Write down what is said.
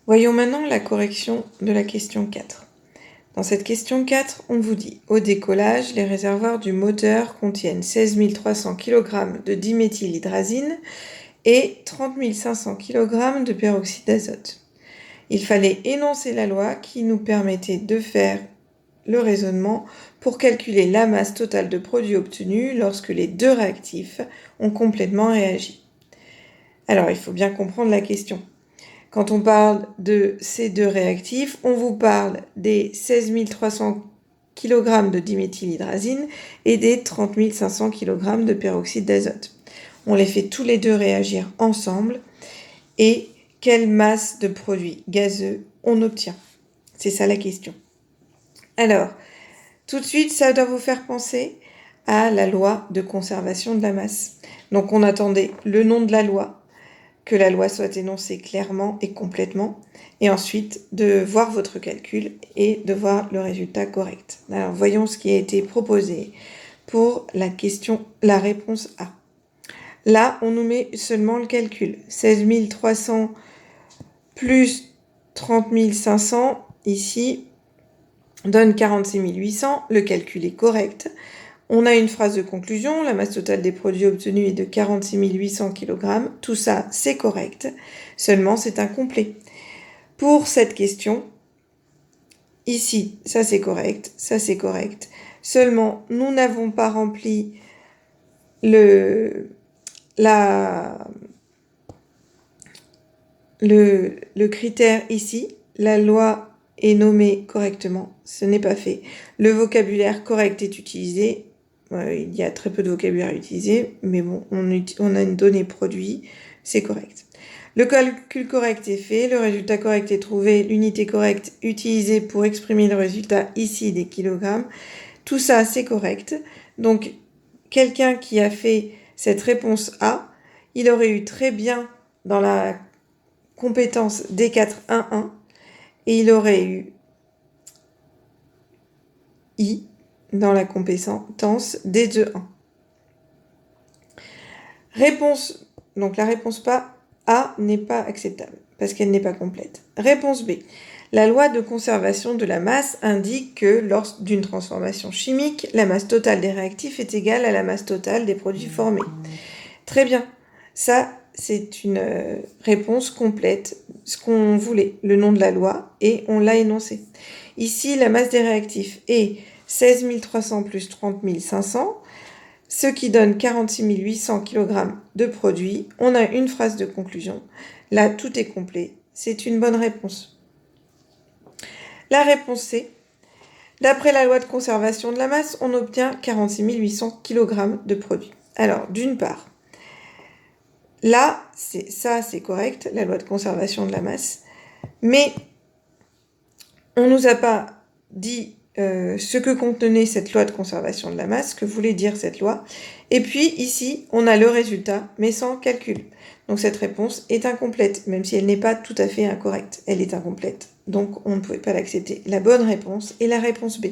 Voyons maintenant la correction de la question 4. Dans cette question 4, on vous dit « Au décollage, les réservoirs du moteur contiennent 16 300 kg de diméthylhydrazine et 30 500 kg de peroxyde d'azote. Il fallait énoncer la loi qui nous permettait de faire le raisonnement pour calculer la masse totale de produit obtenu lorsque les deux réactifs ont complètement réagi. » Alors, il faut bien comprendre la question. Quand on parle de ces deux réactifs, on vous parle des 16 300 kg de diméthylhydrazine et des 30 500 kg de peroxyde d'azote. On les fait tous les deux réagir ensemble et quelle masse de produit gazeux on obtient? C'est ça la question. Alors, tout de suite, ça doit vous faire penser à la loi de conservation de la masse. Donc, on attendait le nom de la loi, que la loi soit énoncée clairement et complètement, et ensuite de voir votre calcul et de voir le résultat correct. Alors, voyons ce qui a été proposé pour la réponse A. Là, on nous met seulement le calcul. 16 300 plus 30 500, ici, donne 46 800. Le calcul est correct. On a une phrase de conclusion. La masse totale des produits obtenus est de 46 800 kg. Tout ça, c'est correct. Seulement, c'est incomplet. Pour cette question, ici, ça c'est correct, ça c'est correct. Seulement, nous n'avons pas rempli le critère ici. La loi est nommée correctement, ce n'est pas fait. Le vocabulaire correct est utilisé. Il y a très peu de vocabulaire utilisé, mais bon, on a une donnée produit, c'est correct. Le calcul correct est fait, le résultat correct est trouvé, l'unité correcte utilisée pour exprimer le résultat ici des kilogrammes. Tout ça, c'est correct. Donc, quelqu'un qui a fait cette réponse A, il aurait eu très bien dans la compétence D4.1.1 et il aurait eu I dans la compétence D2.1. Réponse, donc la réponse A n'est pas acceptable parce qu'elle n'est pas complète. Réponse B. La loi de conservation de la masse indique que lors d'une transformation chimique, la masse totale des réactifs est égale à la masse totale des produits formés. Très bien. Ça, c'est une réponse complète, ce qu'on voulait, le nom de la loi, et on l'a énoncé. Ici, la masse des réactifs est 16 300 plus 30 500, ce qui donne 46 800 kg de produit. On a une phrase de conclusion. Là, tout est complet. C'est une bonne réponse. La réponse C. D'après la loi de conservation de la masse, on obtient 46 800 kg de produit. Alors, d'une part, là, c'est correct, la loi de conservation de la masse, mais on ne nous a pas dit ce que contenait cette loi de conservation de la masse, ce que voulait dire cette loi. Et puis ici, on a le résultat, mais sans calcul. Donc cette réponse est incomplète, même si elle n'est pas tout à fait incorrecte. Elle est incomplète, donc on ne pouvait pas l'accepter. La bonne réponse est la réponse B.